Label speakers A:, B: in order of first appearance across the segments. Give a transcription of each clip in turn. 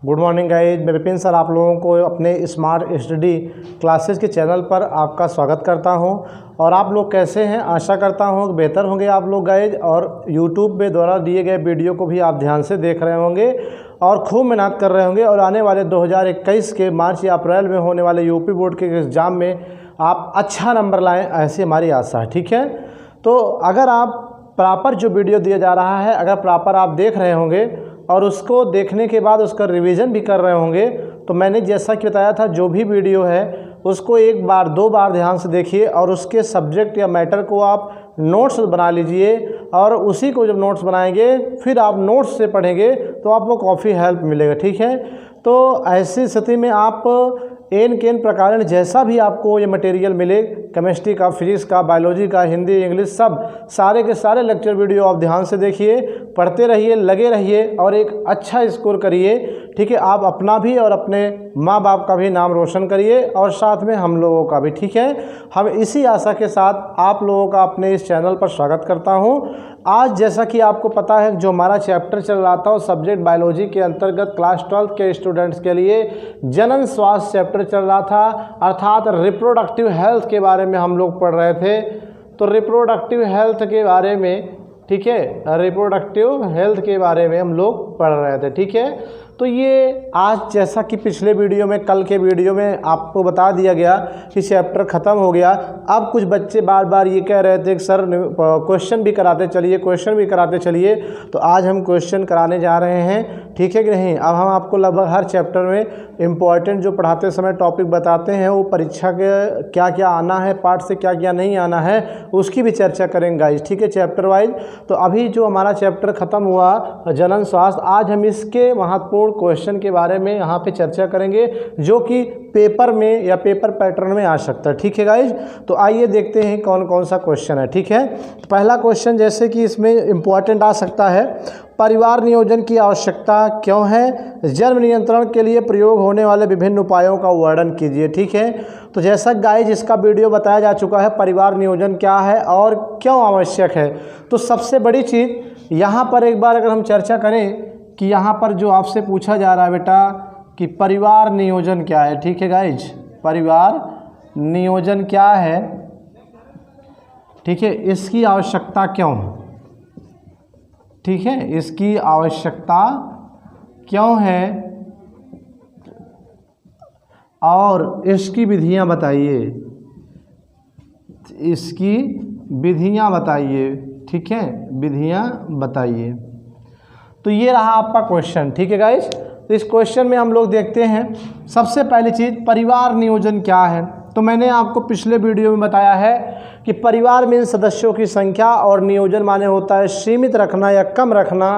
A: Good morning guys, मैं Vipin sir आप लोगों को अपने स्मार्ट स्टडी क्लासेस के चैनल पर आपका स्वागत करता हूं। और आप लोग कैसे हैं? आशा करता हूं कि बेहतर होंगे आप लोग गाइज। और यूट्यूब पे द्वारा दिए गए वीडियो को भी आप ध्यान से देख रहे होंगे और खूब मेहनत कर रहे होंगे और आने वाले 2021 के मार्च या अप्रैल में होने वाले यूपी बोर्ड के एग्ज़ाम में आप अच्छा नंबर लाएँ, ऐसी हमारी आशा है। ठीक है, तो अगर आप प्रॉपर जो वीडियो दिया जा रहा है अगर प्रॉपर आप देख रहे होंगे और उसको देखने के बाद उसका रिवीजन भी कर रहे होंगे, तो मैंने जैसा कि बताया था जो भी वीडियो है उसको एक बार दो बार ध्यान से देखिए और उसके सब्जेक्ट या मैटर को आप नोट्स बना लीजिए। और उसी को जब नोट्स बनाएंगे फिर आप नोट्स से पढ़ेंगे तो आपको काफ़ी हेल्प मिलेगा। ठीक है, तो ऐसी स्थिति में आप एन के एन प्रकार जैसा भी आपको ये मटेरियल मिले, केमिस्ट्री का, फिजिक्स का, बायोलॉजी का, हिंदी, इंग्लिश, सब सारे के सारे लेक्चर वीडियो आप ध्यान से देखिए, पढ़ते रहिए, लगे रहिए और एक अच्छा स्कोर करिए। ठीक है, आप अपना भी और अपने माँ बाप का भी नाम रोशन करिए और साथ में हम लोगों का भी। ठीक है, हम इसी आशा के साथ आप लोगों का अपने इस चैनल पर स्वागत करता हूँ। आज जैसा कि आपको पता है जो हमारा चैप्टर चल रहा था उस सब्जेक्ट बायोलॉजी के अंतर्गत क्लास 12 के स्टूडेंट्स के लिए जनन स्वास्थ्य चैप्टर चल रहा था, अर्थात रिप्रोडक्टिव हेल्थ के बारे में हम लोग पढ़ रहे थे। तो रिप्रोडक्टिव हेल्थ के बारे में, ठीक है, रिप्रोडक्टिव हेल्थ के बारे में हम लोग पढ़ रहे थे। ठीक है, तो ये आज जैसा कि पिछले वीडियो में, कल के वीडियो में आपको बता दिया गया कि चैप्टर ख़त्म हो गया। अब कुछ बच्चे बार बार ये कह रहे थे कि सर क्वेश्चन भी कराते चलिए, क्वेश्चन भी कराते चलिए, तो आज हम क्वेश्चन कराने जा रहे हैं। ठीक है कि नहीं? अब हम आपको लगभग हर चैप्टर में इम्पॉर्टेंट जो पढ़ाते समय टॉपिक बताते हैं वो परीक्षा के क्या क्या आना है, पार्ट से क्या क्या नहीं आना है, उसकी भी चर्चा करेंगे गाइज। ठीक है, चैप्टर वाइज। तो अभी जो हमारा चैप्टर ख़त्म हुआ जनन स्वास्थ्य, आज हम इसके महत्वपूर्ण क्वेश्चन के बारे में यहाँ पे चर्चा करेंगे जो कि पेपर में या पेपर पैटर्न में आ सकता है। ठीक है गाइज, तो आइए देखते हैं कौन कौन सा क्वेश्चन है। ठीक है, तो पहला क्वेश्चन जैसे कि इसमें इम्पोर्टेंट आ सकता है, परिवार नियोजन की आवश्यकता क्यों है? जन्म नियंत्रण के लिए प्रयोग होने वाले विभिन्न उपायों का वर्णन कीजिए। ठीक है, तो जैसा गाइज इसका वीडियो बताया जा चुका है, परिवार नियोजन क्या है और क्यों आवश्यक है। तो सबसे बड़ी चीज़ यहाँ पर एक बार अगर हम चर्चा करें कि यहाँ पर जो आपसे पूछा जा रहा है बेटा कि परिवार नियोजन क्या है। ठीक है गाइज, परिवार नियोजन क्या है? ठीक है, इसकी आवश्यकता क्यों? ठीक है, इसकी आवश्यकता क्यों है और इसकी विधियां बताइए, इसकी विधियां बताइए। ठीक है, विधियां बताइए। तो ये रहा आपका क्वेश्चन। ठीक है गाइज, तो इस क्वेश्चन में हम लोग देखते हैं सबसे पहली चीज़ परिवार नियोजन क्या है। तो मैंने आपको पिछले वीडियो में बताया है कि परिवार में सदस्यों की संख्या और नियोजन माने होता है सीमित रखना या कम रखना।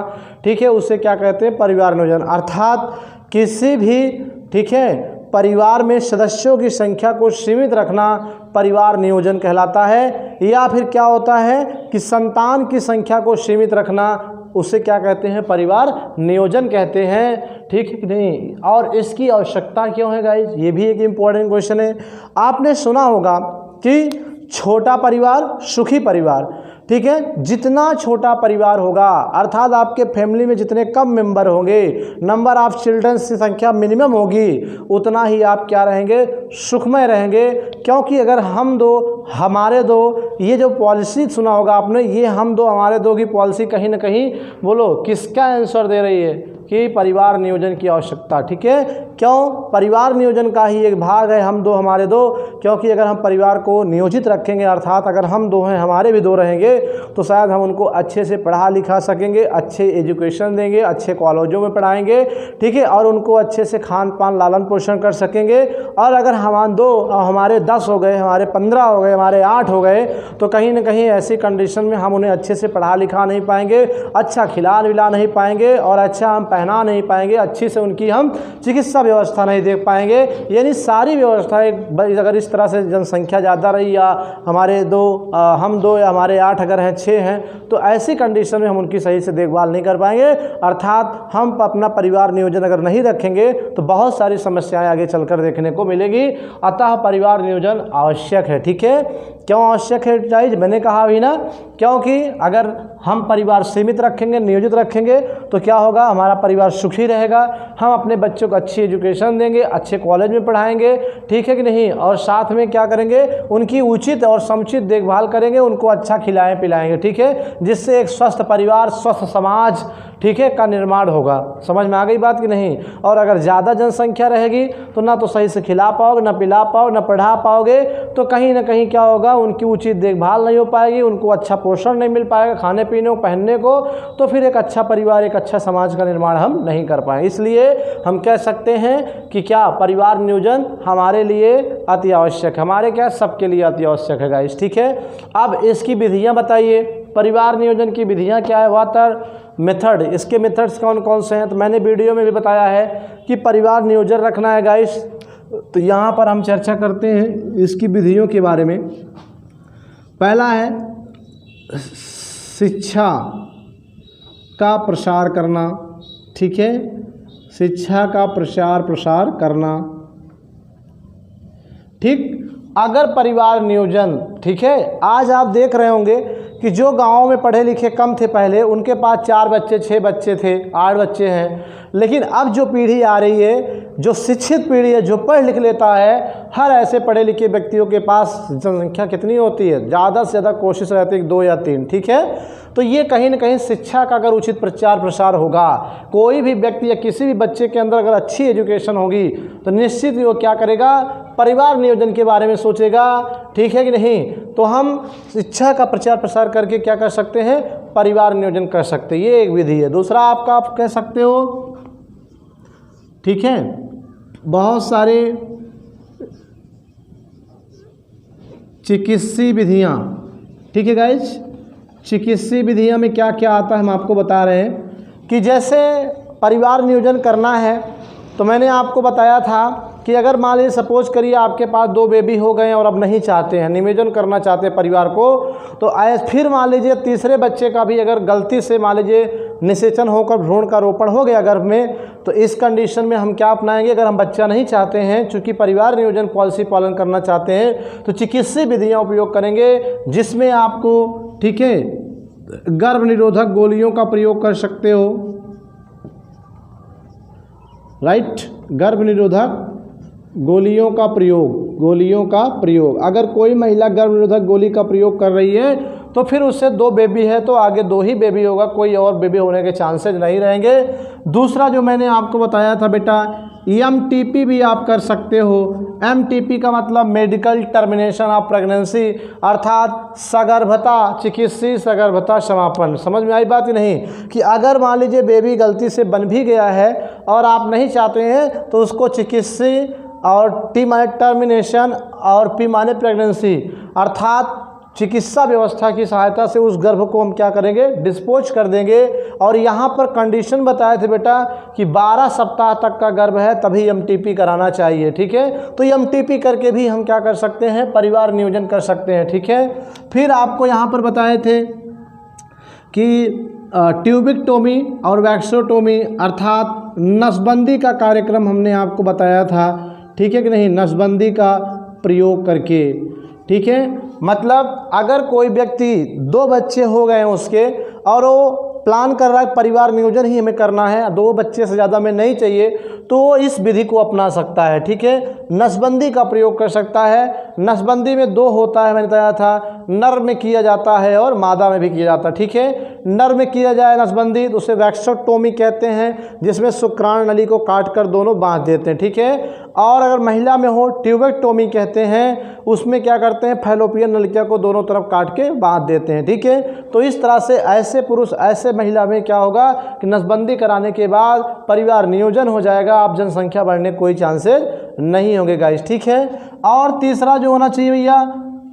A: ठीक है, उसे क्या कहते हैं? परिवार नियोजन। अर्थात किसी भी, ठीक है, परिवार में सदस्यों की संख्या को सीमित रखना परिवार नियोजन कहलाता है। या फिर क्या होता है कि संतान की संख्या को सीमित रखना, उसे क्या कहते हैं? परिवार नियोजन कहते हैं। ठीक है कि नहीं? और इसकी आवश्यकता क्यों है गाइज, ये भी एक इम्पॉर्टेंट क्वेश्चन है। आपने सुना होगा कि छोटा परिवार सुखी परिवार। ठीक है, जितना छोटा परिवार होगा अर्थात आपके फैमिली में जितने कम मेंबर होंगे, नंबर ऑफ चिल्ड्रंस की संख्या मिनिमम होगी, उतना ही आप क्या रहेंगे? सुखमय रहेंगे। क्योंकि अगर हम दो हमारे दो, ये जो पॉलिसी सुना होगा आपने, ये हम दो हमारे दो की पॉलिसी कहीं ना कहीं बोलो किसका आंसर दे रही है कि परिवार नियोजन की आवश्यकता। ठीक है, क्यों? परिवार नियोजन का ही एक भाग है हम दो हमारे दो। क्योंकि अगर हम परिवार को नियोजित रखेंगे, अर्थात अगर हम दो हैं हमारे भी दो रहेंगे, तो शायद हम उनको अच्छे से पढ़ा लिखा सकेंगे, अच्छे एजुकेशन देंगे, अच्छे कॉलेजों में पढ़ाएंगे। ठीक है, और उनको अच्छे से खान पान लालन पोषण कर सकेंगे। और अगर हम दो हमारे 10 हो गए, हमारे 15 हो गए, हमारे 8 हो गए, तो कहीं ना कहीं ऐसी कंडीशन में हम उन्हें अच्छे से पढ़ा लिखा नहीं पाएंगे, अच्छा खिला विला नहीं पाएंगे और अच्छा हम पहना नहीं पाएंगे, अच्छी से उनकी हम चिकित्सा व्यवस्था नहीं देख पाएंगे। यानी सारी व्यवस्थाएं अगर इस तरह से जनसंख्या ज़्यादा रही या हमारे दो हम दो या हमारे 8 अगर हैं 6 हैं, तो ऐसी कंडीशन में हम उनकी सही से देखभाल नहीं कर पाएंगे। अर्थात हम अपना परिवार नियोजन अगर नहीं रखेंगे तो बहुत सारी समस्याएं आगे चलकर देखने को मिलेगी। अतः परिवार नियोजन आवश्यक है। ठीक है, क्यों आवश्यक है गाइस? मैंने कहा अभी ना क्योंकि अगर हम परिवार सीमित रखेंगे, नियोजित रखेंगे, तो क्या होगा, हमारा परिवार सुखी रहेगा। हम अपने बच्चों को अच्छी एजुकेशन देंगे, अच्छे कॉलेज में पढ़ाएंगे, ठीक है कि नहीं, और साथ में क्या करेंगे, उनकी उचित और समुचित देखभाल करेंगे, उनको अच्छा खिलाएं पिलाएंगे, ठीक है, जिससे एक स्वस्थ परिवार, स्वस्थ समाज, ठीक है, का निर्माण होगा। समझ में आ गई बात कि नहीं। और अगर ज़्यादा जनसंख्या रहेगी तो ना तो सही से खिला पाओगे, ना पिला पाओगे, ना पढ़ा पाओगे, तो कहीं ना कहीं क्या होगा, उनकी उचित देखभाल नहीं हो पाएगी, उनको अच्छा पोषण नहीं मिल पाएगा, खाने पीने को, पहनने को, तो फिर एक अच्छा परिवार, एक अच्छा समाज का निर्माण हम नहीं कर पाएंगे। इसलिए हम कह सकते हैं कि क्या परिवार नियोजन हमारे लिए अति आवश्यक है, हमारे क्या सबके लिए अति आवश्यक है गाइस, ठीक है। अब इसकी विधियाँ बताइए, परिवार नियोजन की विधियाँ क्या है, वाटर मेथड, इसके मेथड्स कौन कौन से हैं, तो मैंने वीडियो में भी बताया है कि परिवार नियोजन रखना है गाइस। तो यहाँ पर हम चर्चा करते हैं इसकी विधियों के बारे में। पहला है शिक्षा का प्रसार करना, ठीक है, शिक्षा का प्रसार करना, ठीक। अगर परिवार नियोजन, ठीक है, आज आप देख रहे होंगे कि जो गाँव में पढ़े लिखे कम थे पहले, उनके पास 4 बच्चे 6 बच्चे थे, 8 बच्चे हैं, लेकिन अब जो पीढ़ी आ रही है, जो शिक्षित पीढ़ी है, जो पढ़ लिख लेता है, हर ऐसे पढ़े लिखे व्यक्तियों के पास जनसंख्या कितनी होती है, ज़्यादा से ज़्यादा कोशिश रहती है 2 या 3, ठीक है। तो ये कहीं ना कहीं शिक्षा का अगर उचित प्रचार प्रसार होगा, कोई भी व्यक्ति या किसी भी बच्चे के अंदर अगर अच्छी एजुकेशन होगी, तो निश्चित ही वो क्या करेगा, परिवार नियोजन के बारे में सोचेगा, ठीक है कि नहीं। तो हम शिक्षा का प्रचार प्रसार करके क्या कर सकते हैं, परिवार नियोजन कर सकते हैं, ये एक विधि है। दूसरा आपका आप कह सकते हो, ठीक है, बहुत सारे चिकित्सीय विधियाँ, ठीक है गाइज। चिकित्सीय विधियाँ में क्या क्या आता है हम आपको बता रहे हैं कि जैसे परिवार नियोजन करना है, तो मैंने आपको बताया था कि अगर मान लीजिए सपोज करिए आपके पास 2 बेबी हो गए हैं और अब नहीं चाहते हैं, नियोजन करना चाहते हैं परिवार को, तो फिर मान लीजिए तीसरे बच्चे का भी अगर गलती से मान लीजिए निषेचन होकर भ्रूण का रोपण हो गया गर्भ में, तो इस कंडीशन में हम क्या अपनाएंगे, अगर हम बच्चा नहीं चाहते हैं, चूँकि परिवार नियोजन पॉलिसी पालन करना चाहते हैं, तो चिकित्सीय विधियाँ उपयोग करेंगे, जिसमें आपको, ठीक है, गर्भ निरोधक गोलियों का प्रयोग कर सकते हो, राइट, गर्भ निरोधक गोलियों का प्रयोग, अगर कोई महिला गर्भ निरोधक गोली का प्रयोग कर रही है, तो फिर उससे 2 बेबी है तो आगे 2 ही बेबी होगा, कोई और बेबी होने के चांसेस नहीं रहेंगे। दूसरा जो मैंने आपको बताया था बेटा, MTP भी आप कर सकते हो। MTP का मतलब मेडिकल टर्मिनेशन ऑफ प्रेगनेंसी, अर्थात सगर्भता, चिकित्सीय सगर्भता समापन। समझ में आई बात ही नहीं, कि अगर मान लीजिए बेबी गलती से बन भी गया है और आप नहीं चाहते हैं, तो उसको चिकित्सीय और T माने टर्मिनेशन और P माने प्रेगनेंसी, अर्थात चिकित्सा व्यवस्था की सहायता से उस गर्भ को हम क्या करेंगे, डिस्पोज कर देंगे। और यहाँ पर कंडीशन बताए थे बेटा कि 12 सप्ताह तक का गर्भ है तभी MTP कराना चाहिए, ठीक है। तो MTP करके भी हम क्या कर सकते हैं, परिवार नियोजन कर सकते हैं, ठीक है। फिर आपको यहाँ पर बताए थे कि ट्यूबिक्टोमी और वैक्सोटोमी, अर्थात नसबंदी का कार्यक्रम हमने आपको बताया था, ठीक है कि नहीं, नसबंदी का प्रयोग करके, ठीक है। मतलब अगर कोई व्यक्ति 2 बच्चे हो गए हैं उसके, और वो प्लान कर रहा है परिवार नियोजन ही हमें करना है, 2 बच्चे से ज़्यादा में नहीं चाहिए, तो वो इस विधि को अपना सकता है, ठीक है। नसबंदी का प्रयोग कर सकता है। नसबंदी में 2 होता है, मैंने बताया था, नर में किया जाता है और मादा में भी किया जाता है, ठीक है। नर में किया जाए नसबंदी तो उसे वैक्सोटोमी कहते हैं, जिसमें शुक्राणु नली को काट कर दोनों बांध देते हैं, ठीक है। और अगर महिला में हो ट्यूबेक्टोमी कहते हैं, उसमें क्या करते हैं, फैलोपियन नलिका को दोनों तरफ काट के बांध देते हैं, ठीक है। तो इस तरह से ऐसे पुरुष ऐसे महिला में क्या होगा कि नसबंदी कराने के बाद परिवार नियोजन हो जाएगा, आप जनसंख्या बढ़ने कोई चांसेस नहीं होंगे गाइस, ठीक है। और तीसरा जो होना चाहिए भैया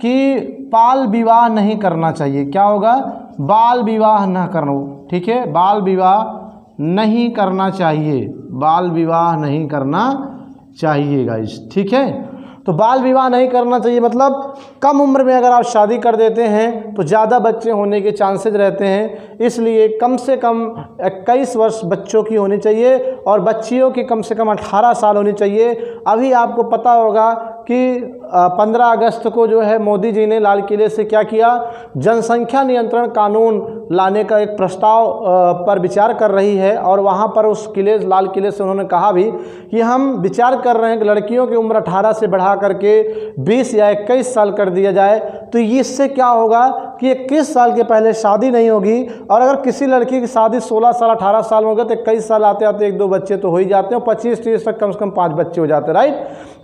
A: कि बाल विवाह नहीं करना चाहिए। क्या होगा, बाल विवाह ना करना, ठीक है, बाल विवाह नहीं करना चाहिए, बाल विवाह नहीं करना चाहिए गाइस, ठीक है। तो बाल विवाह नहीं करना चाहिए मतलब कम उम्र में अगर आप शादी कर देते हैं तो ज़्यादा बच्चे होने के चांसेस रहते हैं, इसलिए कम से कम 21 वर्ष बच्चों की होनी चाहिए और बच्चियों की कम से कम 18 साल होनी चाहिए। अभी आपको पता होगा कि 15 अगस्त को जो है मोदी जी ने लाल किले से क्या किया, जनसंख्या नियंत्रण कानून लाने का एक प्रस्ताव पर विचार कर रही है। और वहाँ पर उस किले लाल किले से उन्होंने कहा भी कि हम विचार कर रहे हैं कि लड़कियों की उम्र 18 से बढ़ा करके 20 या 21 साल कर दिया जाए। तो इससे क्या होगा कि 21 साल के पहले शादी नहीं होगी, और अगर किसी लड़की की शादी 16 साल 18 साल में हो गया तो 21 साल आते आते 1-2 बच्चे तो हो ही जाते हैं, और 25-30 तक कम से कम 5 बच्चे हो जाते हैं, राइट।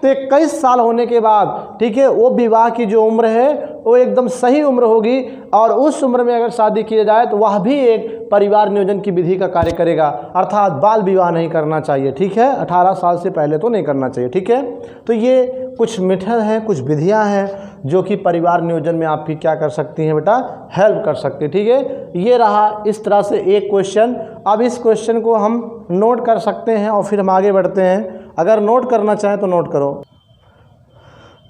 A: तो 21 साल होने के बाद, ठीक है, वो विवाह की जो उम्र है वो एकदम सही उम्र होगी, और उस उम्र में अगर शादी की जाए तो वह भी एक परिवार नियोजन की विधि का कार्य करेगा, अर्थात बाल विवाह नहीं करना चाहिए, ठीक है, 18 साल से पहले तो नहीं करना चाहिए, ठीक है। तो ये कुछ मेथड हैं, कुछ विधियां हैं जो कि परिवार नियोजन में आपकी क्या कर सकती हैं बेटा, हेल्प कर सकती है, ठीक है। ये रहा इस तरह से एक क्वेश्चन। अब इस क्वेश्चन को हम नोट कर सकते हैं और फिर हम आगे बढ़ते हैं। अगर नोट करना चाहें तो नोट करो।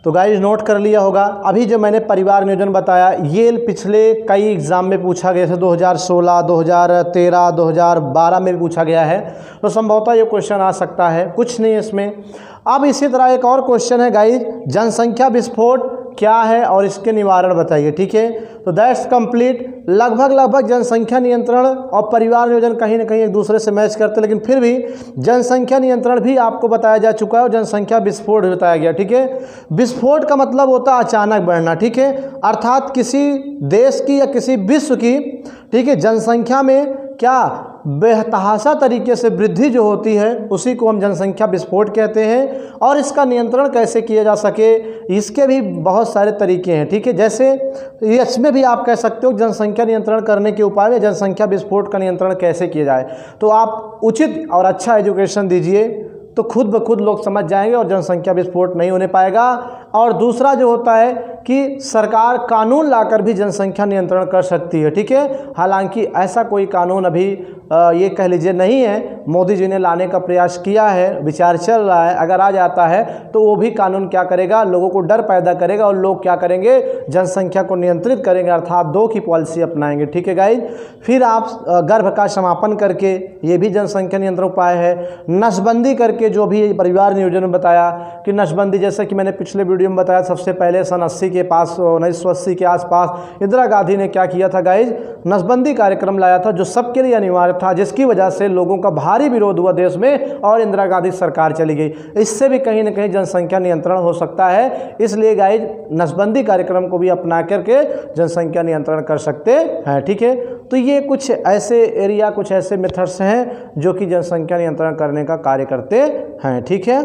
A: तो गाइस नोट कर लिया होगा। अभी जो मैंने परिवार नियोजन बताया ये पिछले कई एग्ज़ाम में पूछा गया, जैसे 2016, 2013, 2012 में भी पूछा गया है, तो संभवतः ये क्वेश्चन आ सकता है, कुछ नहीं इसमें। अब इसी तरह एक और क्वेश्चन है गाइस, जनसंख्या विस्फोट क्या है और इसके निवारण बताइए, ठीक है। तो दैट्स कंप्लीट। लगभग जनसंख्या नियंत्रण और परिवार नियोजन कहीं ना कहीं एक दूसरे से मैच करते हैं, लेकिन फिर भी जनसंख्या नियंत्रण भी आपको बताया जा चुका है और जनसंख्या विस्फोट बताया गया, ठीक है। विस्फोट का मतलब होता है अचानक बढ़ना, ठीक है, अर्थात किसी देश की या किसी विश्व की, ठीक है, जनसंख्या में क्या बेतहाशा तरीके से वृद्धि जो होती है उसी को हम जनसंख्या विस्फोट कहते हैं। और इसका नियंत्रण कैसे किया जा सके, इसके भी बहुत सारे तरीके हैं, ठीक है। जैसे इसमें भी आप कह सकते हो जनसंख्या नियंत्रण करने के उपाय, जनसंख्या विस्फोट का नियंत्रण कैसे किया जाए। तो आप उचित और अच्छा एजुकेशन दीजिए तो खुद ब खुद लोग समझ जाएंगे और जनसंख्या विस्फोट नहीं होने पाएगा। और दूसरा जो होता है कि सरकार कानून लाकर भी जनसंख्या नियंत्रण कर सकती है, ठीक है। हालांकि ऐसा कोई कानून अभी ये कह लीजिए नहीं है, मोदी जी ने लाने का प्रयास किया है, विचार चल रहा है। अगर आ जाता है तो वो भी कानून क्या करेगा, लोगों को डर पैदा करेगा और लोग क्या करेंगे, जनसंख्या को नियंत्रित करेंगे, अर्थात 2 की पॉलिसी अपनाएंगे, ठीक है गाइज। फिर आप गर्भ का समापन करके, ये भी जनसंख्या नियंत्रण उपाय है। नसबंदी करके, जो भी परिवार नियोजन में बताया कि नसबंदी, जैसे कि मैंने पिछले वीडियो में बताया, सबसे पहले सन 80 के पास 1980 के आसपास इंदिरा गांधी ने क्या किया था गाइज, नसबंदी कार्यक्रम लाया था जो सबके लिए अनिवार्य था, जिसकी वजह से लोगों का भारी विरोध हुआ देश में और इंदिरा गांधी सरकार चली गई। इससे भी कहीं ना कहीं जनसंख्या नियंत्रण हो सकता है, इसलिए गाइज नसबंदी कार्यक्रम को भी अपना करके जनसंख्या नियंत्रण कर सकते हैं, ठीक है। तो ये कुछ ऐसे एरिया, कुछ ऐसे मेथड्स हैं जो कि जनसंख्या नियंत्रण करने का कार्य करते हैं, ठीक है।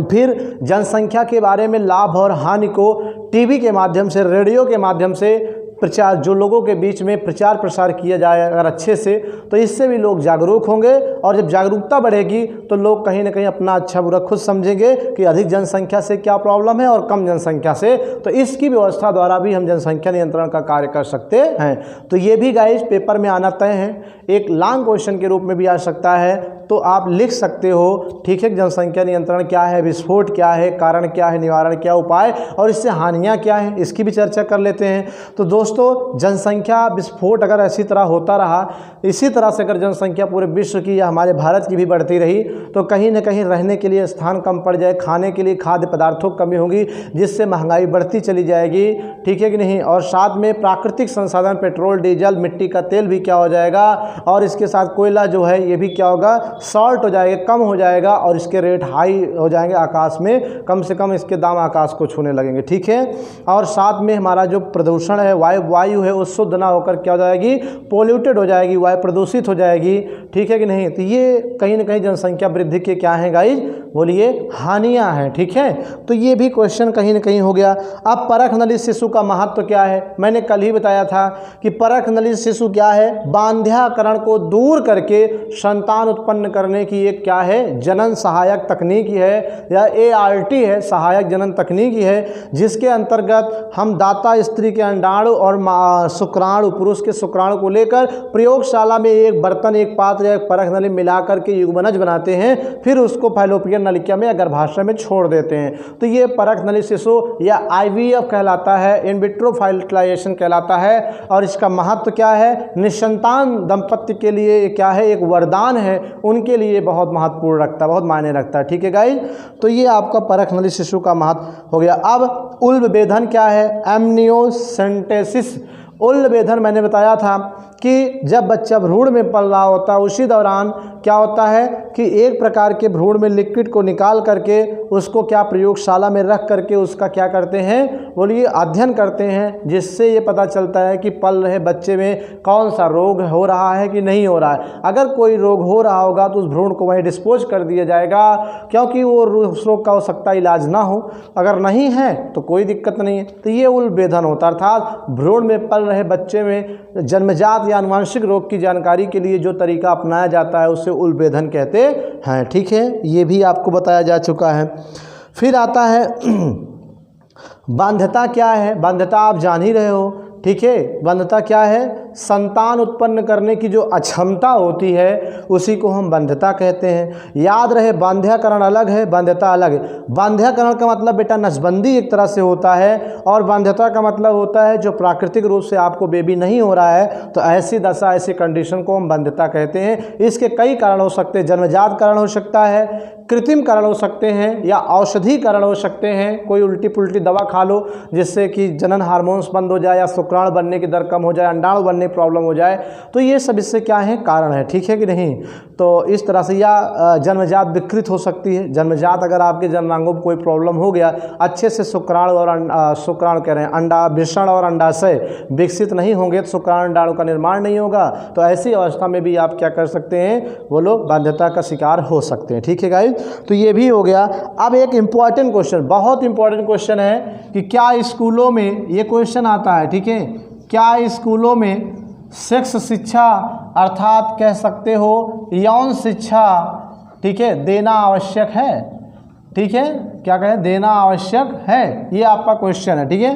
A: फिर जनसंख्या के बारे में लाभ और हानि को टीवी के माध्यम से, रेडियो के माध्यम से प्रचार, जो लोगों के बीच में प्रचार प्रसार किया जाए अगर अच्छे से, तो इससे भी लोग जागरूक होंगे। और जब जागरूकता बढ़ेगी तो लोग कहीं ना कहीं अपना अच्छा बुरा खुद समझेंगे कि अधिक जनसंख्या से क्या प्रॉब्लम है और कम जनसंख्या से। तो इसकी व्यवस्था द्वारा भी हम जनसंख्या नियंत्रण का कार्य कर सकते हैं। तो ये भी गाइज पेपर में आना तय है, एक लॉन्ग क्वेश्चन के रूप में भी आ सकता है, तो आप लिख सकते हो, ठीक है। जनसंख्या नियंत्रण क्या है, विस्फोट क्या है, कारण क्या है, निवारण क्या उपाय, और इससे हानियाँ क्या हैं, इसकी भी चर्चा कर लेते हैं। तो दोस्तों जनसंख्या विस्फोट अगर ऐसी तरह होता रहा, इसी तरह से अगर जनसंख्या पूरे विश्व की या हमारे भारत की भी बढ़ती रही, तो कहीं ना कहीं रहने के लिए स्थान कम पड़ जाए, खाने के लिए खाद्य पदार्थों की कमी होगी, जिससे महंगाई बढ़ती चली जाएगी, ठीक है कि नहीं। और साथ में प्राकृतिक संसाधन, पेट्रोल, डीजल, मिट्टी का तेल भी क्या हो जाएगा, और इसके साथ कोयला जो है ये भी क्या होगा, शॉर्ट हो जाएगा, कम हो जाएगा, और इसके रेट हाई हो जाएंगे आकाश में, कम से कम इसके दाम आकाश को छूने लगेंगे, ठीक है। और साथ में हमारा जो प्रदूषण है, वायु है, वो शुद्ध ना होकर क्या हो जाएगी, पोल्यूटेड हो जाएगी, वायु प्रदूषित हो जाएगी, ठीक है कि नहीं। तो ये कहीं ना कहीं जनसंख्या वृद्धि के क्या है गाइज, बोलिए हानियाँ हैं, ठीक है। तो ये भी क्वेश्चन कहीं ना कहीं हो गया। अब परख नलित शिशु का महत्व क्या है, मैंने कल ही बताया था कि परख नलित शिशु क्या है, बांध्याकरण को दूर करके संतान उत्पन्न करने की एक क्या है, जनन सहायक तकनीक है, या ART है, सहायक जनन तकनीक है, जिसके अंतर्गत हम दाता स्त्री के अंडाणु और शुक्राणु, पुरुष के शुक्राणु को लेकर प्रयोगशाला में एक बर्तन, एक पात्र या एक परख नली मिला करके युग्मनज बनाते हैं, हैं, फिर उसको फैलोपियन नलिका में या गर्भाशय में छोड़ देते हैं। तो ये परख नली शिशु या IVF कहलाता है, इन विट्रो फर्टिलाइजेशन कहलाता है। और इसका महत्व क्या है? निसंतान दंपत्ति के लिए क्या है? एक वरदान है, उनके लिए बहुत महत्वपूर्ण रखता है, बहुत मायने रखता है। ठीक है गाइज, तो ये आपका परख नली शिशु का महत्व हो गया। अब उल्ब वेधन क्या है? एमनियोसेंटेसिस। उल्ब वेधन मैंने बताया था कि जब बच्चा भ्रूण में पल रहा होता है उसी दौरान क्या होता है कि एक प्रकार के भ्रूण में लिक्विड को निकाल करके उसको क्या प्रयोगशाला में रख करके उसका क्या करते हैं, बोलिए, अध्ययन करते हैं, जिससे ये पता चलता है कि पल रहे बच्चे में कौन सा रोग हो रहा है कि नहीं हो रहा है। अगर कोई रोग हो रहा होगा तो उस भ्रूण को वहीं डिस्पोज कर दिया जाएगा, क्योंकि वो उस रोग का हो सकता है इलाज ना हो। अगर नहीं है तो कोई दिक्कत नहीं है। तो ये उल्ब वेधन होता है, अर्थात भ्रूण में पल रहे बच्चे में जन्मजात या अनुवांशिक रोग की जानकारी के लिए जो तरीका अपनाया जाता है उसे उल्ब वेधन कहते हैं। ठीक है, ये भी आपको बताया जा चुका है। फिर आता है बाध्यता। क्या है बाध्यता? आप जान ही रहे हो। ठीक है, बाध्यता क्या है? संतान उत्पन्न करने की जो अक्षमता होती है उसी को हम बाध्यता कहते हैं। याद रहे, बांध्यकरण अलग है, बाध्यता अलग है। बांध्यकरण का मतलब बेटा नसबंदी एक तरह से होता है, और बाध्यता का मतलब होता है जो प्राकृतिक रूप से आपको बेबी नहीं हो रहा है, तो ऐसी दशा, ऐसी कंडीशन को हम बाध्यता कहते हैं। इसके कई कारण हो सकते हैं। जन्मजात कारण हो सकता है, कृत्रिम कारण हो सकते हैं, या औषधि कारण हो सकते हैं। कोई उल्टी पुल्टी दवा खा लो जिससे कि जनन हार्मोन्स बंद हो जाए, या शुक्राणु बनने की दर कम हो जाए, अंडाणु बनने प्रॉब्लम हो जाए, तो ये सब इससे क्या है? कारण है। ठीक है कि नहीं? तो इस तरह से, या जन्मजात विकृत हो सकती है। जन्मजात अगर आपके जननांगों में कोई प्रॉब्लम हो गया, अच्छे से शुक्राणु और शुक्राणु कह रहे हैं अंडा, वृषण और अंडाशय विकसित नहीं होंगे तो शुक्राणु अंडाणु का निर्माण नहीं होगा। तो ऐसी अवस्था में भी आप क्या कर सकते हैं? वो लोग बाध्यता का शिकार हो सकते हैं। ठीक है गाइस, तो ये भी हो गया। अब एक इम्पॉर्टेंट क्वेश्चन, बहुत इंपॉर्टेंट क्वेश्चन है कि क्या स्कूलों में ये क्वेश्चन आता है, ठीक है, क्या स्कूलों में सेक्स शिक्षा अर्थात कह सकते हो यौन शिक्षा, ठीक है, देना आवश्यक है? ठीक है, क्या कहें? देना आवश्यक है, ये आपका क्वेश्चन है। ठीक है,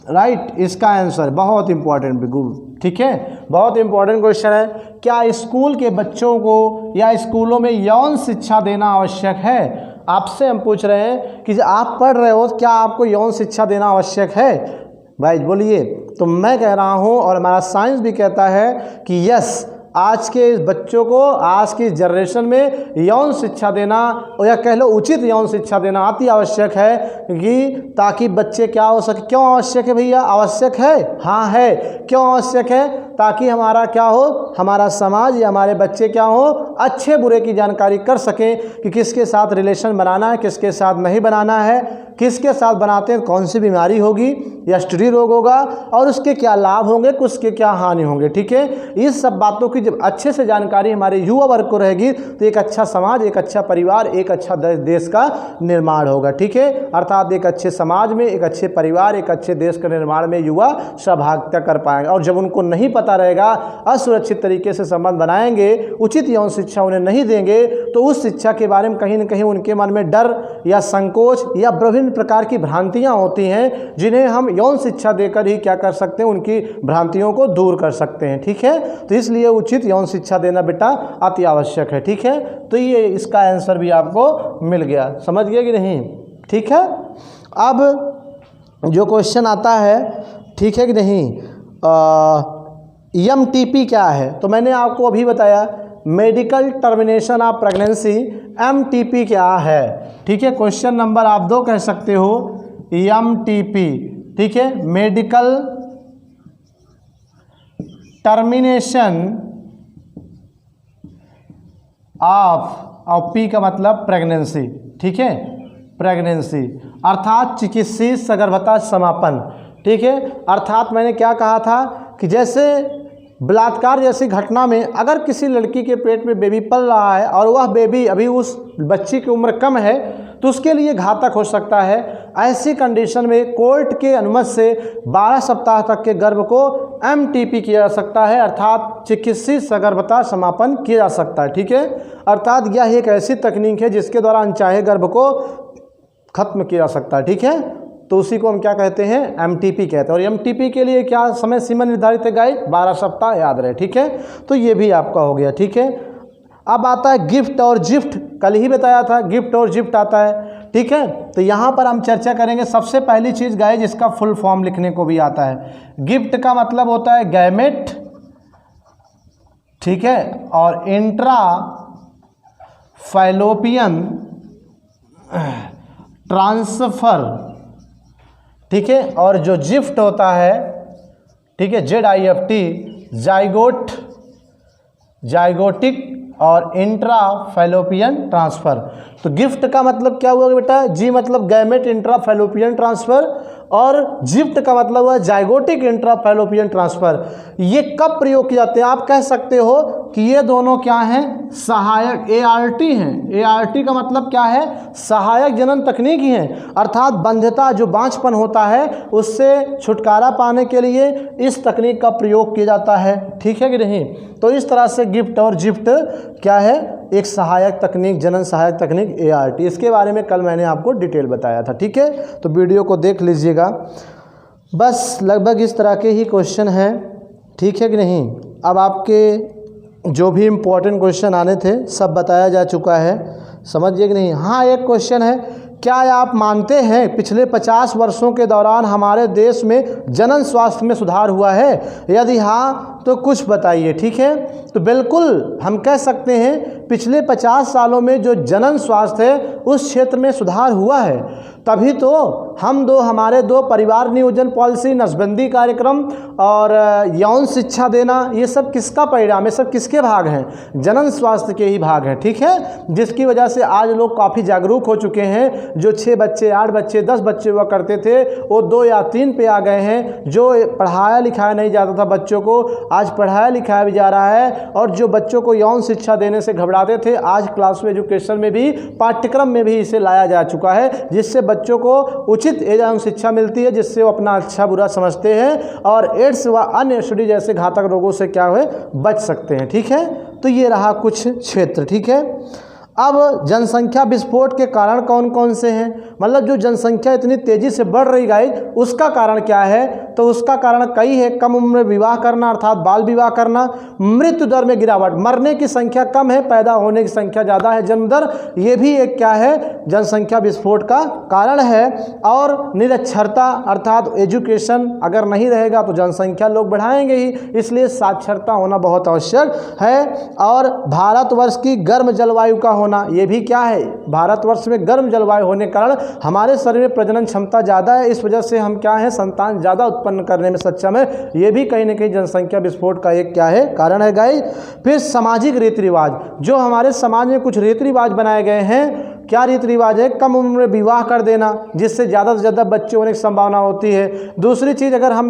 A: राइट, इसका आंसर बहुत इंपॉर्टेंट बिल्कुल। ठीक है, बहुत इंपॉर्टेंट क्वेश्चन है। क्या स्कूल के बच्चों को या स्कूलों में यौन शिक्षा देना आवश्यक है? आपसे हम पूछ रहे हैं कि आप पढ़ रहे हो, क्या आपको यौन शिक्षा देना आवश्यक है? भाई बोलिए। तो मैं कह रहा हूँ और हमारा साइंस भी कहता है कि यस, आज के बच्चों को, आज की जनरेशन में यौन शिक्षा देना, या कह लो उचित यौन शिक्षा देना अति आवश्यक है, कि ताकि बच्चे क्या हो सके। क्यों आवश्यक है भैया? आवश्यक है, हाँ है। क्यों आवश्यक है? ताकि हमारा क्या हो, हमारा समाज या हमारे बच्चे क्या हो, अच्छे बुरे की जानकारी कर सकें कि किसके साथ रिलेशन बनाना है, किसके साथ नहीं बनाना है, किसके साथ बनाते हैं कौन सी बीमारी होगी या STD रोग होगा, और उसके क्या लाभ होंगे, उसके क्या हानि होंगे। ठीक है, इस सब बातों की जब अच्छे से जानकारी हमारे युवा वर्ग को रहेगी तो एक अच्छा समाज, एक अच्छा परिवार, एक अच्छा देश का निर्माण होगा। ठीक है, अर्थात एक अच्छे समाज में, एक अच्छे परिवार, एक अच्छे देश के निर्माण में युवा सहभागिता कर पाएंगे। और जब उनको नहीं पता रहेगा, असुरक्षित तरीके से संबंध बनाएंगे, उचित यौन शिक्षा उन्हें नहीं देंगे, तो उस शिक्षा के बारे में कहीं न कहीं उनके मन में डर या संकोच या विभिन्न प्रकार की भ्रांतियां होती हैं, जिन्हें हम यौन शिक्षा देकर ही क्या कर सकते हैं, उनकी भ्रांतियों को दूर कर सकते हैं। ठीक है, तो इसलिए उचित यौन शिक्षा देना बेटा अति आवश्यक है। ठीक है, तो ये इसका आंसर भी आपको मिल गया, समझ गए कि नहीं? ठीक है, अब जो क्वेश्चन आता है, ठीक है कि नहीं, MTP क्या है? तो मैंने आपको अभी बताया, medical termination of pregnancy, MTP क्या है? ठीक है, क्वेश्चन नंबर आप 2 कह सकते हो, MTP। ठीक है, मेडिकल टर्मिनेशन ऑफ पी का मतलब प्रेगनेंसी। ठीक है, प्रेगनेंसी अर्थात चिकित्सीय सगर्भता समापन। ठीक है, अर्थात मैंने क्या कहा था कि जैसे बलात्कार जैसी घटना में अगर किसी लड़की के पेट में बेबी पल रहा है और वह बेबी अभी उस बच्ची की उम्र कम है, तो उसके लिए घातक हो सकता है। ऐसी कंडीशन में कोर्ट के अनुमति से 12 सप्ताह तक के गर्भ को MTP किया जा सकता है, अर्थात चिकित्सीय सगर्भता समापन किया जा सकता है। ठीक है, अर्थात यह एक ऐसी तकनीक है जिसके द्वारा अनचाहे गर्भ को खत्म किया जा सकता है। ठीक है, तो उसी को हम क्या कहते हैं? MTP कहते हैं। और MTP के लिए क्या समय सीमा निर्धारित है गाइस? 12 सप्ताह, याद रहे। ठीक है, तो ये भी आपका हो गया। ठीक है, अब आता है गिफ्ट और जिफ्ट, कल ही बताया था गिफ्ट और जिफ्ट आता है, ठीक है। तो यहाँ पर हम चर्चा करेंगे। सबसे पहली चीज़ गाइस, इसका फुल फॉर्म लिखने को भी आता है। गिफ्ट का मतलब होता है गैमेट, ठीक है, और इंट्रा फैलोपियन ट्रांसफर, ठीक है। और जो जिफ्ट होता है, ठीक है, ZIFT, जाइगोट, जाइगोटिक और इंट्रा फैलोपियन ट्रांसफ़र। तो गिफ्ट का मतलब क्या हुआ बेटा, जी मतलब गैमेट इंट्रा फैलोपियन ट्रांसफ़र, और जिफ्ट का मतलब हुआ जाइगोटिक इंट्रा फैलोपियन ट्रांसफ़र। ये कब प्रयोग किए जाते हैं? आप कह सकते हो कि ये दोनों क्या हैं, सहायक ART हैं। ART का मतलब क्या है, सहायक जनन तकनीक ही हैं, अर्थात बंध्यता जो बांझपन होता है उससे छुटकारा पाने के लिए इस तकनीक का प्रयोग किया जाता है, ठीक है कि नहीं। तो इस तरह से गिफ्ट और जिफ्ट क्या है, एक सहायक तकनीक, जनन सहायक तकनीक ART। इसके बारे में कल मैंने आपको डिटेल बताया था, ठीक है। तो वीडियो को देख लीजिएगा। बस लगभग इस तरह के ही क्वेश्चन हैं, ठीक है कि नहीं। अब आपके जो भी इम्पोर्टेंट क्वेश्चन आने थे सब बताया जा चुका है, समझिए कि नहीं। हाँ, एक क्वेश्चन है, क्या आप मानते हैं पिछले 50 वर्षों के दौरान हमारे देश में जनन स्वास्थ्य में सुधार हुआ है? यदि हाँ तो कुछ बताइए, ठीक है। तो बिल्कुल हम कह सकते हैं पिछले 50 सालों में जो जनन स्वास्थ्य है उस क्षेत्र में सुधार हुआ है। तभी तो हमारे दो परिवार नियोजन पॉलिसी, नसबंदी कार्यक्रम और यौन शिक्षा देना, ये सब किसका परिणाम है, सब किसके भाग हैं? जनन स्वास्थ्य के ही भाग हैं, ठीक है। जिसकी वजह से आज लोग काफ़ी जागरूक हो चुके हैं। जो 6 बच्चे, 8 बच्चे, 10 बच्चे हुआ करते थे वो 2 या 3 पे आ गए हैं। जो पढ़ाया लिखाया नहीं जाता था बच्चों को, आज पढ़ाया लिखाया भी जा रहा है। और जो बच्चों को यौन शिक्षा देने से घबराते थे, आज क्लास में एजुकेशन में भी, पाठ्यक्रम में भी इसे लाया जा चुका है, जिससे बच्चों को उचित एवं शिक्षा मिलती है, जिससे वो अपना अच्छा बुरा समझते हैं और एड्स व अन्य STD जैसे घातक रोगों से क्या है, बच सकते हैं, ठीक है। तो ये रहा कुछ क्षेत्र, ठीक है। अब जनसंख्या विस्फोट के कारण कौन कौन से हैं, मतलब जो जनसंख्या इतनी तेज़ी से बढ़ रही गाइस, उसका कारण क्या है? तो उसका कारण कई है। कम उम्र में विवाह करना अर्थात बाल विवाह करना, मृत्यु दर में गिरावट, मरने की संख्या कम है, पैदा होने की संख्या ज़्यादा है, जन्म दर, ये भी एक क्या है, जनसंख्या विस्फोट का कारण है। और निरक्षरता अर्थात एजुकेशन अगर नहीं रहेगा तो जनसंख्या लोग बढ़ाएंगे ही, इसलिए साक्षरता होना बहुत आवश्यक है। और भारतवर्ष की गर्म जलवायु का होना, ये भी क्या है, भारतवर्ष में गर्म जलवायु होने के कारण हमारे शरीर में प्रजनन क्षमता ज़्यादा है, इस वजह से हम क्या है, संतान ज़्यादा उत्पन्न करने में सक्षम है। ये भी कहीं ना कहीं जनसंख्या विस्फोट का एक क्या है, कारण है गाइस। फिर सामाजिक रीति रिवाज, जो हमारे समाज में कुछ रीति रिवाज बनाए गए हैं। क्या रीति रिवाज है? कम उम्र में विवाह कर देना, जिससे ज़्यादा से ज़्यादा बच्चे होने की संभावना होती है। दूसरी चीज़, अगर हम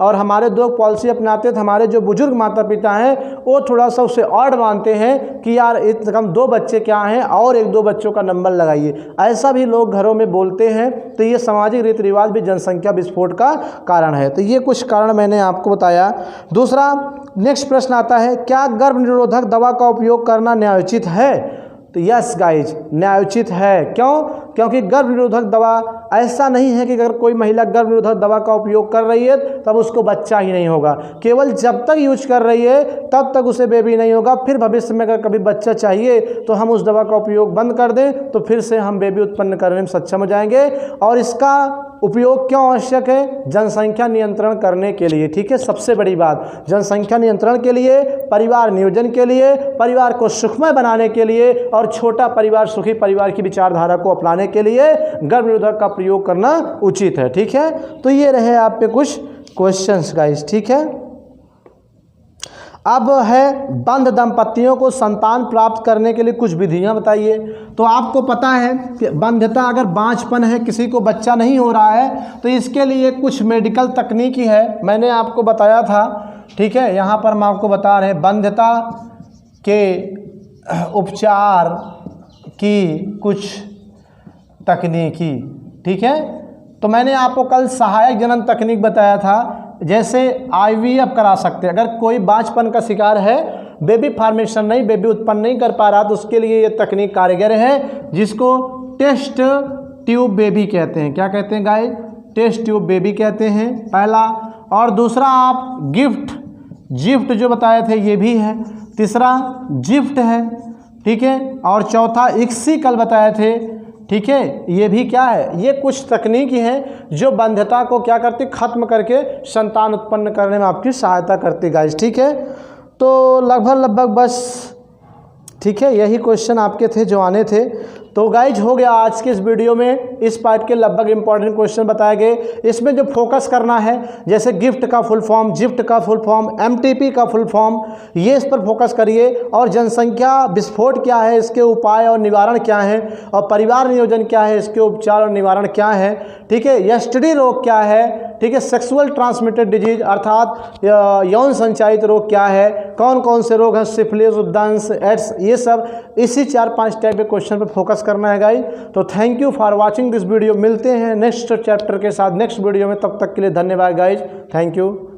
A: हमारे दो पॉलिसी अपनाते हैं तो हमारे जो बुजुर्ग माता पिता हैं वो थोड़ा सा उसे ऑड मानते हैं कि यार इतने कम 2 बच्चे क्या हैं, और 1-2 बच्चों का नंबर लगाइए, ऐसा भी लोग घरों में बोलते हैं। तो ये सामाजिक रीति रिवाज भी जनसंख्या विस्फोट का कारण है। तो ये कुछ कारण मैंने आपको बताया। दूसरा, नेक्स्ट प्रश्न आता है, क्या गर्भ निरोधक दवा का उपयोग करना न्यायोचित है? तो यस गाइज, न्यायोचित है। क्यों? क्योंकि गर्भ निरोधक दवा ऐसा नहीं है कि अगर कोई महिला गर्भ निरोधक दवा का उपयोग कर रही है तब उसको बच्चा ही नहीं होगा। केवल जब तक यूज कर रही है तब तक उसे बेबी नहीं होगा। फिर भविष्य में अगर कभी बच्चा चाहिए तो हम उस दवा का उपयोग बंद कर दें तो फिर से हम बेबी उत्पन्न करने में सक्षम हो जाएंगे। और इसका उपयोग क्यों आवश्यक है? जनसंख्या नियंत्रण करने के लिए, ठीक है। सबसे बड़ी बात, जनसंख्या नियंत्रण के लिए, परिवार नियोजन के लिए, परिवार को सुखमय बनाने के लिए और छोटा परिवार सुखी परिवार की विचारधारा को अपनाने के लिए गर्भ निरोधक का प्रयोग करना उचित है, ठीक है। तो ये रहे आप पे कुछ क्वेश्चंस गाइस, ठीक है। अब है बंध दंपतियों को संतान प्राप्त करने के लिए कुछ विधियां बताइए। तो आपको पता है कि बंध्यता, अगर बांझपन है, किसी को बच्चा नहीं हो रहा है, तो इसके लिए कुछ मेडिकल तकनीकी है, मैंने आपको बताया था, ठीक है। यहाँ पर हम आपको बता रहे हैं बंध्यता के उपचार की कुछ तकनीकी, ठीक है। तो मैंने आपको कल सहायक जनन तकनीक बताया था, जैसे IVF करा सकते हैं। अगर कोई बांझपन का शिकार है, बेबी फार्मेशन नहीं, बेबी उत्पन्न नहीं कर पा रहा, तो उसके लिए ये तकनीक कारगर है, जिसको टेस्ट ट्यूब बेबी कहते हैं। क्या कहते हैं गाइस? टेस्ट ट्यूब बेबी कहते हैं, पहला। और दूसरा आप गिफ्ट, जिफ्ट जो बताए थे ये भी है। तीसरा जिफ्ट है। ठीक है। और चौथा ICSI कल बताए थे, ठीक है। ये भी क्या है, ये कुछ तकनीकी हैं जो बंध्यता को क्या करती, खत्म करके संतान उत्पन्न करने में आपकी सहायता करती गाइज, ठीक है। तो लगभग बस, ठीक है, यही क्वेश्चन आपके थे जो आने थे। तो गाइज हो गया आज के इस वीडियो में, इस पार्ट के लगभग इंपॉर्टेंट क्वेश्चन बताए गए। इसमें जो फोकस करना है, जैसे गिफ्ट का फुल फॉर्म, जिफ्ट का फुल फॉर्म, MTP का फुल फॉर्म, ये इस पर फोकस करिए। और जनसंख्या विस्फोट क्या है, इसके उपाय और निवारण क्या है, और परिवार नियोजन क्या है, इसके उपचार और निवारण क्या है, ठीक है। STD रोग क्या है, ठीक है। सेक्सुअल ट्रांसमिटेड डिजीज अर्थात यौन संचारित रोग क्या है, कौन कौन से रोग हैं, सिफिलिस, उद्दंस, एड्स, ये सब इसी 4-5 टाइप के क्वेश्चन पर फोकस करना है गाइस। तो thank you for watching this video. मिलते हैं नेक्स्ट चैप्टर के साथ नेक्स्ट वीडियो में, तब तक के लिए धन्यवाद गाइज, थैंक यू।